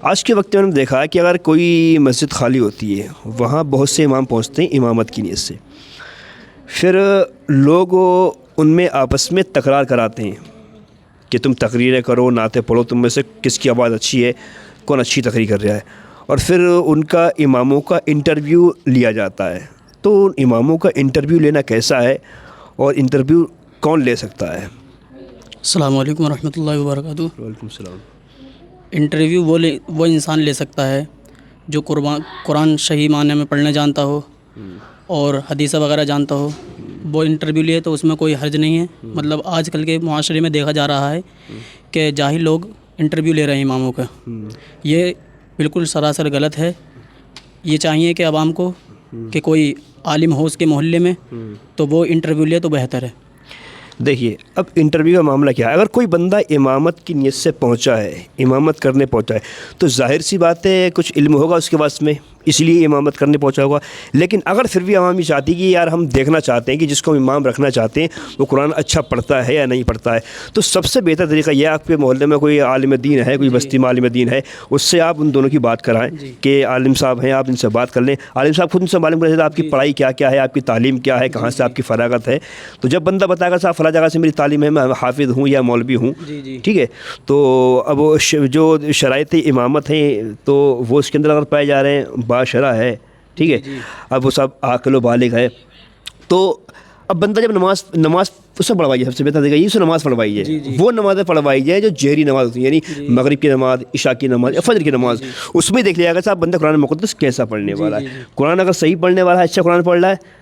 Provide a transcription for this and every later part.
آج کے وقت میں نے دیکھا ہے کہ اگر کوئی مسجد خالی ہوتی ہے وہاں بہت سے امام پہنچتے ہیں امامت کی نیت سے، پھر لوگ ان میں آپس میں تکرار کراتے ہیں کہ تم تقریریں کرو، نعتیں پڑھو، تم میں سے کس کی آواز اچھی ہے، کون اچھی تقریر کر رہا ہے، اور پھر ان کا اماموں کا انٹرویو لیا جاتا ہے۔ تو ان اماموں کا انٹرویو لینا کیسا ہے اور انٹرویو کون لے سکتا ہے؟ السلام علیکم ورحمۃ اللہ وبرکاتہ۔ وعلیکم السلام۔ انٹرویو وہ انسان لے سکتا ہے جو قرآن صحیح معنی میں پڑھنا جانتا ہو اور حدیث وغیرہ جانتا ہو، وہ انٹرویو لیے تو اس میں کوئی حرج نہیں ہے۔ مطلب آج کل کے معاشرے میں دیکھا جا رہا ہے کہ جاہل لوگ انٹرویو لے رہے ہیں اماموں کا، یہ بالکل سراسر غلط ہے۔ یہ چاہیے کہ عوام کو کہ کوئی عالم ہو اس کے محلے میں تو وہ انٹرویو لے تو بہتر ہے۔ دیکھیے اب انٹرویو کا معاملہ کیا ہے، اگر کوئی بندہ امامت کی نیت سے پہنچا ہے، امامت کرنے پہنچا ہے، تو ظاہر سی بات ہے کچھ علم ہوگا اس کے پاس میں، اس لیے امامت کرنے پہنچا ہوگا۔ لیکن اگر پھر بھی عوام یہ چاہتی کہ یار ہم دیکھنا چاہتے ہیں کہ جس کو امام رکھنا چاہتے ہیں وہ قرآن اچھا پڑھتا ہے یا نہیں پڑھتا ہے، تو سب سے بہتر طریقہ یہ آپ کے محلے میں کوئی عالم دین ہے، کوئی بستی میں عالم دین ہے، اس سے آپ ان دونوں کی بات کرائیں کہ عالم صاحب ہیں، آپ ان سے بات کر لیں۔ عالم صاحب خود ان سے معلوم کر دیتے آپ کی پڑھائی کیا کیا ہے، آپ کی تعلیم کیا ہے، کہاں سے آپ کی فراغت ہے۔ تو جب بندہ بتائے گا صاحب فلاں جگہ سے میری تعلیم ہے، میں حافظ ہوں یا مولوی ہوں، ٹھیک ہے، تو اب جو شرائط امامت ہیں تو وہ اس کے اندر اگر پائے جا رہے ہیں باشرع ہے، ٹھیک ہے، اب وہ سب عاقل و بالغ ہے، تو اب بندہ جب نماز اس سے پڑھوائی ہے، سب سے بہتر طریقہ یہ سے نماز پڑھوائی ہے، وہ نمازیں پڑھوائی جائے جو جہری نماز ہوتی ہے، یعنی مغرب کی نماز، عشاء کی نماز یا فجر کی نماز، اس میں دیکھ لیا گا صاحب بندہ قرآن مقدس کیسا پڑھنے والا ہے۔ قرآن اگر صحیح پڑھنے والا ہے، اچھا قرآن پڑھ رہا ہے،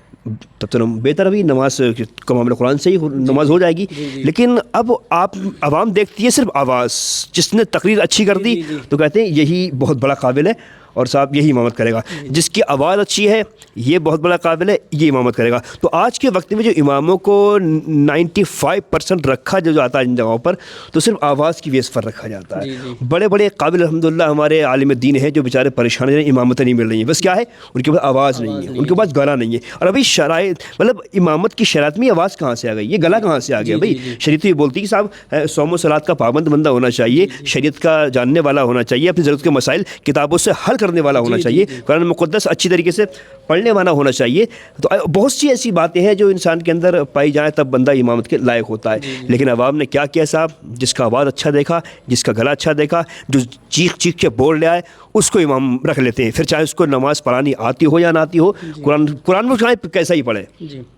تب تو بہتر ابھی نماز کا معاملہ قرآن سے ہی نماز ہو جائے گی۔ لیکن اب آپ عوام دیکھتی ہے صرف آواز، جس نے تقریر اچھی کر دی تو کہتے ہیں یہی بہت بڑا قابل ہے اور صاحب یہی امامت کرے گا، جس کی آواز اچھی ہے یہ بہت بڑا قابل ہے، یہ امامت کرے گا۔ تو آج کے وقت میں جو اماموں کو 95% رکھا جو جاتا ہے ان جگہوں پر، تو صرف آواز کی بیس پر رکھا جاتا ہے۔ بڑے بڑے قابل الحمدللہ ہمارے عالم دین ہیں جو بیچارے پریشان ہیں، امامتیں نہیں مل رہی ہیں، بس کیا ہے ان کے پاس آواز نہیں ہے، ان کے پاس گلا نہیں ہے۔ اور ابھی شرائط مطلب امامت کی شرائط میں آواز کہاں سے آ گئی، یہ گلا کہاں سے آ گیا؟ بھائی شریعت یہ بولتی ہے کہ صاحب صوم و صلات کا پابند بندہ ہونا چاہیے، شریعت کا جاننے والا ہونا چاہیے، اپنی ضرورت کے مسائل کتابوں سے حل کرنے والا ہونا چاہیے، قرآن مقدس اچھی طریقے سے پڑھنے والا ہونا چاہیے۔ تو بہت سی ایسی باتیں ہیں جو انسان کے اندر پائی جائیں تب بندہ امامت کے لائق ہوتا ہے۔ لیکن عوام نے کیا کیا صاحب، جس کا آواز اچھا دیکھا، جس کا گلا اچھا دیکھا، جو چیخ چیخ کے بول رہا ہے اس کو امام رکھ لیتے ہیں، پھر چاہے اس کو نماز پڑھانی آتی ہو یا نہ آتی ہو، قرآن میں چاہے کیسا ہی پڑھے،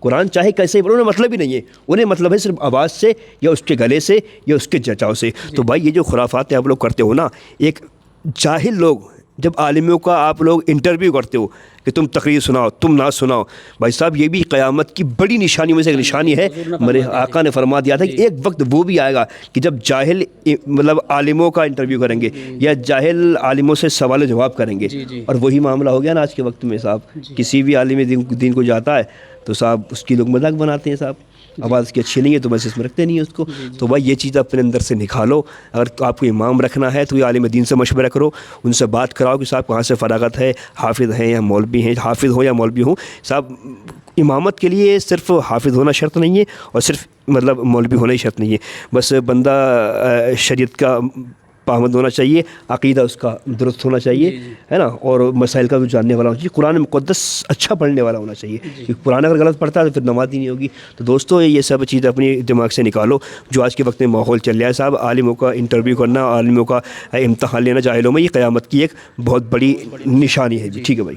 قرآن چاہے کیسے ہی پڑھے، انہیں مطلب ہی نہیں ہے، انہیں مطلب ہے صرف آواز سے یا اس کے گلے سے یا اس کے جچاؤ سے۔ تو بھائی یہ جو خرافات آپ لوگ کرتے ہو نا، ایک جاہل لوگ جب عالموں کا آپ لوگ انٹرویو کرتے ہو کہ تم تقریر سناؤ، تم نہ سناؤ، بھائی صاحب یہ بھی قیامت کی بڑی نشانی میں سے ایک نشانی ہے۔ میرے آقا نے فرما دیا تھا کہ ایک وقت وہ بھی آئے گا کہ جب جاہل مطلب عالموں کا انٹرویو کریں گے یا جاہل عالموں سے سوال و جواب کریں گے، اور وہی معاملہ ہو گیا نا آج کے وقت میں صاحب، کسی بھی عالم دین کو جاتا ہے تو صاحب اس کی لوگ مذاق بناتے ہیں، صاحب آواز کی اچھی نہیں ہے تو بس اس میں رکھتے نہیں ہیں اس کو۔ تو بھائی یہ چیز اپنے اندر سے نکالو، اگر آپ کو امام رکھنا ہے تو یہ عالم دین سے مشورہ کرو، ان سے بات کراؤ کہ صاحب کہاں سے فراغت ہے، حافظ ہیں یا مولوی ہیں، حافظ ہو یا مولوی ہوں، صاحب امامت کے لیے صرف حافظ ہونا شرط نہیں ہے اور صرف مطلب مولوی ہونا ہی شرط نہیں ہے، بس بندہ شریعت کا پابند ہونا چاہیے، عقیدہ اس کا درست ہونا چاہیے، ہے نا، اور مسائل کا بھی جاننے والا ہونا چاہیے، قرآن مقدس اچھا پڑھنے والا ہونا چاہیے، کیونکہ قرآن اگر غلط پڑھتا ہے تو پھر نماز ہی نہیں ہوگی۔ تو دوستو یہ سب چیزیں اپنی دماغ سے نکالو، جو آج کے وقت میں ماحول چل رہا ہے صاحب، عالموں کا انٹرویو کرنا، عالموں کا امتحان لینا جاہلوں میں، یہ قیامت کی ایک بہت بڑی نشانی ہے جی۔ ٹھیک ہے بھائی۔